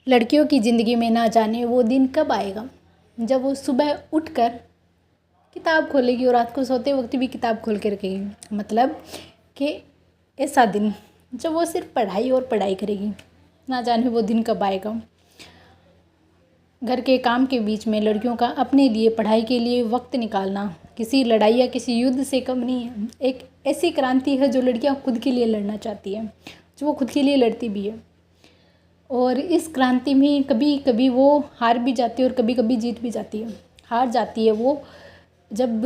लड़कियों की ज़िंदगी में ना जाने वो दिन कब आएगा जब वो सुबह उठकर किताब खोलेगी और रात को सोते वक्त भी किताब खोल के रखेगी। मतलब कि ऐसा दिन जब वो सिर्फ पढ़ाई और पढ़ाई करेगी। ना जाने वो दिन कब आएगा। घर के काम के बीच में लड़कियों का अपने लिए पढ़ाई के लिए वक्त निकालना किसी लड़ाई या किसी युद्ध से कम नहीं है। एक ऐसी क्रांति है जो लड़कियां खुद के लिए लड़ना चाहती है, जो वो खुद के लिए लड़ती भी है। और इस क्रांति में कभी कभी वो हार भी जाती है और कभी कभी जीत भी जाती है। हार जाती है वो जब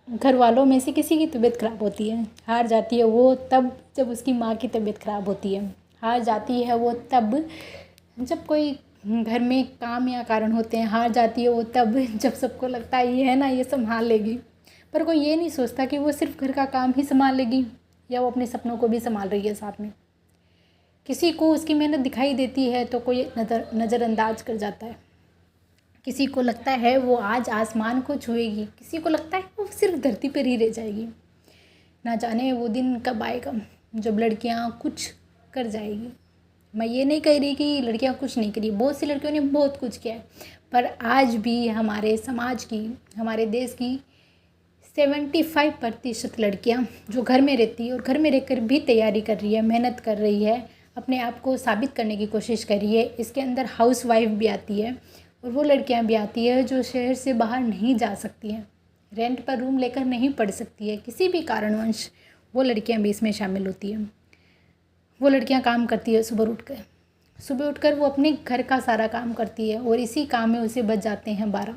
घर वालों में से किसी की तबीयत ख़राब होती है। हार जाती है वो तब जब उसकी माँ की तबीयत ख़राब होती है। हार जाती है वो तब जब कोई घर में काम या कारण होते हैं। हार जाती है वो तब जब सबको लगता है ये है ना, ये संभाल लेगी। पर कोई ये नहीं सोचता कि वो सिर्फ घर का काम ही संभाल लेगी या वो अपने सपनों को भी संभाल रही है साथ में। किसी को उसकी मेहनत दिखाई देती है तो कोई नज़रअंदाज कर जाता है। किसी को लगता है वो आज आसमान को छुएगी, किसी को लगता है वो सिर्फ धरती पर ही रह जाएगी। ना जाने वो दिन कब आएगा जब लड़कियां कुछ कर जाएगी। मैं ये नहीं कह रही कि लड़कियां कुछ नहीं करी, बहुत सी लड़कियों ने बहुत कुछ किया है। पर आज भी हमारे समाज की, हमारे देश की 75% लड़कियां जो घर में रहती है और घर में रहकर भी तैयारी कर रही है, मेहनत कर रही है, अपने आप को साबित करने की कोशिश कर रही है। इसके अंदर हाउस वाइफ भी आती है और वो लड़कियां भी आती है जो शहर से बाहर नहीं जा सकती हैं, रेंट पर रूम लेकर नहीं पढ़ सकती है। किसी भी कारणवश वो लड़कियां भी इसमें शामिल होती हैं। वो लड़कियां काम करती है सुबह उठकर वो अपने घर का सारा काम करती है और इसी काम में उसे बच जाते हैं 12।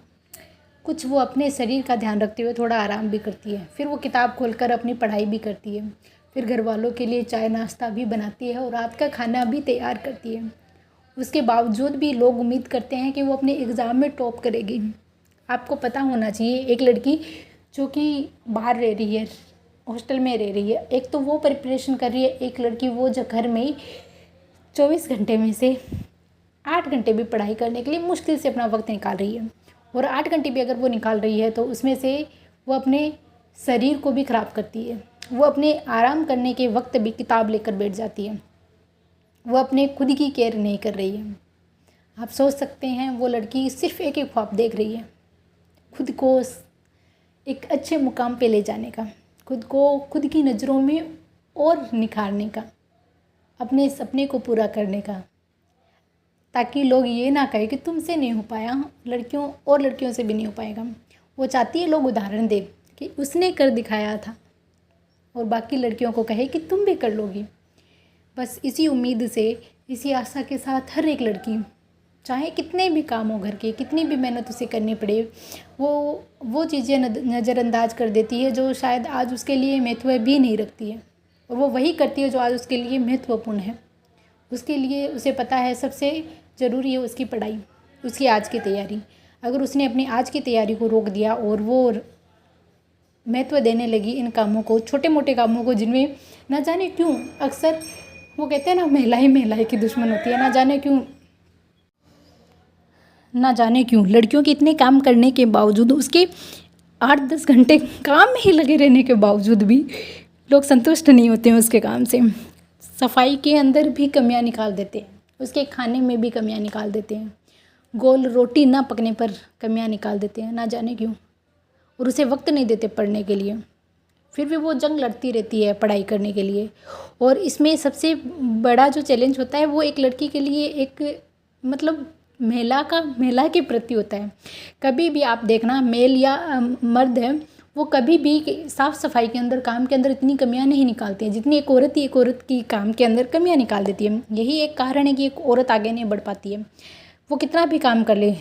कुछ वो अपने शरीर का ध्यान रखते हुए थोड़ा आराम भी करती है। फिर वो किताब खोलकर अपनी पढ़ाई भी करती है। फिर घर वालों के लिए चाय नाश्ता भी बनाती है और रात का खाना भी तैयार करती है। उसके बावजूद भी लोग उम्मीद करते हैं कि वो अपने एग्ज़ाम में टॉप करेगी। आपको पता होना चाहिए, एक लड़की जो कि बाहर रह रही है, हॉस्टल में रह रही है, एक तो वो प्रिपरेशन कर रही है, एक लड़की वो जो घर में ही 24 घंटे में से 8 घंटे भी पढ़ाई करने के लिए मुश्किल से अपना वक्त निकाल रही है। और 8 घंटे भी अगर वो निकाल रही है तो उसमें से वो अपने शरीर को भी ख़राब करती है। वो अपने आराम करने के वक्त भी किताब लेकर बैठ जाती है। वो अपने खुद की केयर नहीं कर रही है। आप सोच सकते हैं वो लड़की सिर्फ एक ही ख्वाब देख रही है, खुद को एक अच्छे मुकाम पे ले जाने का, खुद को खुद की नज़रों में और निखारने का, अपने सपने को पूरा करने का, ताकि लोग ये ना कहें कि तुमसे नहीं हो पाया, लड़कियों और लड़कियों से भी नहीं हो पाएगा। वो चाहती है लोग उदाहरण दें कि उसने कर दिखाया था और बाकी लड़कियों को कहे कि तुम भी कर लोगी। बस इसी उम्मीद से, इसी आशा के साथ हर एक लड़की, चाहे कितने भी काम हो घर के, कितनी भी मेहनत उसे करनी पड़े, वो चीज़ें नज़रअंदाज कर देती है जो शायद आज उसके लिए महत्व भी नहीं रखती है। और वो वही करती है जो आज उसके लिए महत्वपूर्ण है। उसके लिए उसे पता है सबसे ज़रूरी है उसकी पढ़ाई, उसकी आज की तैयारी। अगर उसने अपनी आज की तैयारी को रोक दिया और वो महत्व देने लगी इन कामों को, छोटे मोटे कामों को, जिनमें ना जाने क्यों अक्सर वो कहते हैं ना, महिलाएं की दुश्मन होती है। ना जाने क्यों लड़कियों के इतने काम करने के बावजूद, उसके 8-10 घंटे काम में ही लगे रहने के बावजूद भी लोग संतुष्ट नहीं होते हैं उसके काम से। सफाई के अंदर भी कमियां निकाल देते हैं, उसके खाने में भी कमियां निकाल देते हैं, गोल रोटी ना पकने पर कमियां निकाल देते हैं, ना जाने क्यों। और उसे वक्त नहीं देते पढ़ने के लिए, फिर भी वो जंग लड़ती रहती है पढ़ाई करने के लिए। और इसमें सबसे बड़ा जो चैलेंज होता है वो एक लड़की के लिए एक मतलब महिला के प्रति होता है। कभी भी आप देखना, मेल या मर्द है, वो कभी भी साफ़ सफाई के अंदर, काम के अंदर इतनी कमियां नहीं निकालती हैं जितनी एक औरत की काम के अंदर कमियां निकाल देती है। यही एक कारण है कि एक औरत आगे नहीं बढ़ पाती है। वो कितना भी काम कर ले,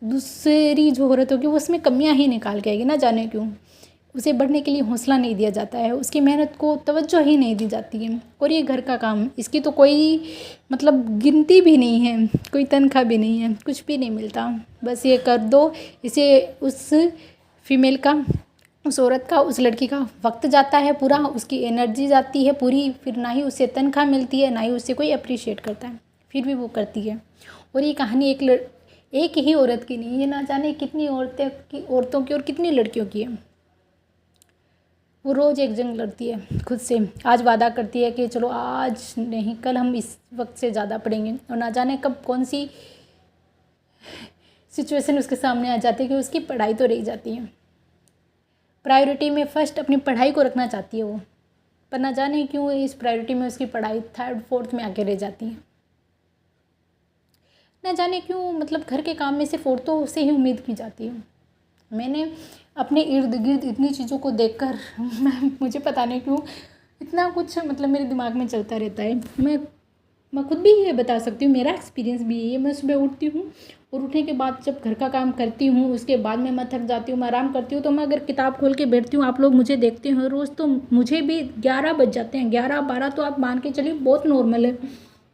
दूसरी जो औरत होगी वो उसमें कमियां ही निकाल के आएगी, ना जाने क्यों। उसे बढ़ने के लिए हौसला नहीं दिया जाता है, उसकी मेहनत को तवज्जो ही नहीं दी जाती है। और ये घर का काम, इसकी तो कोई मतलब गिनती भी नहीं है, कोई तनख्वाह भी नहीं है, कुछ भी नहीं मिलता। बस ये कर दो, इसे उस फीमेल का, उस औरत का, उस लड़की का वक्त जाता है पूरा, उसकी एनर्जी जाती है पूरी। फिर ना ही उसे तनख्वाह मिलती है, ना ही उसे कोई अप्रिशिएट करता है, फिर भी वो करती है। और ये कहानी एक ही औरत की नहीं है, ना जाने कितनी औरतों की और कितनी लड़कियों की है। वो रोज़ एक जंग लड़ती है खुद से। आज वादा करती है कि चलो आज नहीं कल हम इस वक्त से ज़्यादा पढ़ेंगे, और ना जाने कब कौन सी सिचुएशन उसके सामने आ जाती है कि उसकी पढ़ाई तो रह जाती है। प्रायोरिटी में फर्स्ट अपनी पढ़ाई को रखना चाहती है वो, पर ना जाने क्यों इस प्रायोरिटी में उसकी पढ़ाई थर्ड फोर्थ में आके रह जाती है। ना जाने क्यों मतलब घर के काम में सिर्फ औरतों से ही उम्मीद की जाती है। मैंने अपने इर्द गिर्द इतनी चीज़ों को देखकर मुझे पता नहीं क्यों इतना कुछ मतलब मेरे दिमाग में चलता रहता है। मैं खुद भी ये बता सकती हूँ, मेरा एक्सपीरियंस भी है। मैं सुबह उठती हूँ और उठने के बाद जब घर का काम करती हूँ उसके बाद में मैं थक जाती हूँ, मैं आराम करती हूँ, तो मैं अगर किताब खोल के बैठती हूँ, आप लोग मुझे देखते हो रोज़, तो मुझे भी 11 बज जाते हैं। 11-12 तो आप मान के चलिए बहुत नॉर्मल है।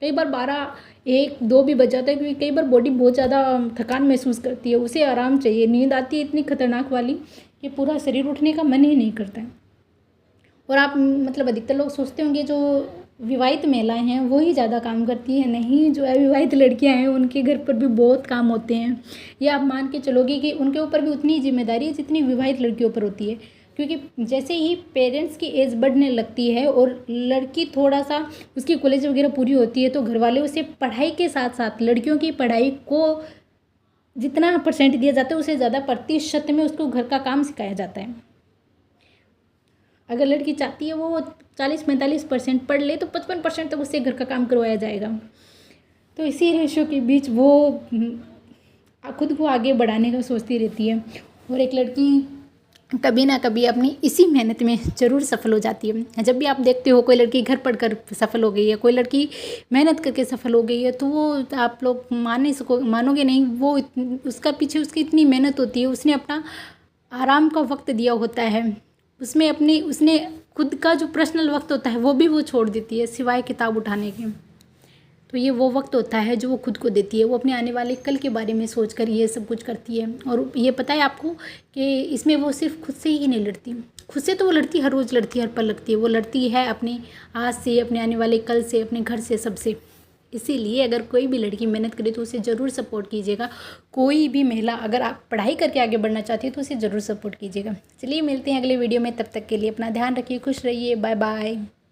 कई बार 12-1-2 भी बज जाता है, क्योंकि कई बार बॉडी बहुत ज़्यादा थकान महसूस करती है, उसे आराम चाहिए। नींद आती है इतनी खतरनाक वाली कि पूरा शरीर उठने का मन ही नहीं करता है। और आप मतलब अधिकतर लोग सोचते होंगे जो विवाहित महिलाएं हैं वो ही ज़्यादा काम करती हैं, नहीं, जो अविवाहित लड़कियां हैं उनके घर पर भी बहुत काम होते हैं। ये आप मान के चलोगे कि उनके ऊपर भी उतनी जिम्मेदारी है जितनी विवाहित लड़कियों पर होती है। क्योंकि जैसे ही पेरेंट्स की एज बढ़ने लगती है और लड़की थोड़ा सा उसकी कॉलेज वगैरह पूरी होती है, तो घर वाले उसे पढ़ाई के साथ साथ लड़कियों की पढ़ाई को जितना % दिया जाता है उससे ज़्यादा प्रतिशत में उसको घर का काम सिखाया जाता है। अगर लड़की चाहती है वो 40-45% पढ़ ले, तो 55% तक उससे घर का काम करवाया जाएगा। तो इसी रेशो के बीच वो खुद को आगे बढ़ाने का सोचती रहती है। और एक लड़की कभी ना कभी अपनी इसी मेहनत में ज़रूर सफल हो जाती है। जब भी आप देखते हो कोई लड़की घर पढ़कर सफल हो गई है, कोई लड़की मेहनत करके सफल हो गई है, तो वो आप लोग मानोगे नहीं, वो उसका पीछे उसकी इतनी मेहनत होती है। उसने अपना आराम का वक्त दिया होता है, उसने खुद का जो पर्सनल वक्त होता है वो भी वो छोड़ देती है सिवाय किताब उठाने के। तो ये वो वक्त होता है जो वो खुद को देती है। वो अपने आने वाले कल के बारे में सोचकर ये सब कुछ करती है। और ये पता है आपको कि इसमें वो सिर्फ खुद से ही नहीं लड़ती, खुद से तो वो लड़ती, हर रोज़ लड़ती, हर पल लड़ती है। वो लड़ती है अपने आज से, अपने आने वाले कल से, अपने घर से, सबसे। इसीलिए अगर कोई भी लड़की मेहनत करे तो उसे ज़रूर सपोर्ट कीजिएगा। कोई भी महिला अगर आप पढ़ाई करके आगे बढ़ना चाहती है तो उसे ज़रूर सपोर्ट कीजिएगा। चलिए मिलते हैं अगले वीडियो में, तब तक के लिए अपना ध्यान रखिए, खुश रहिए, बाय बाय।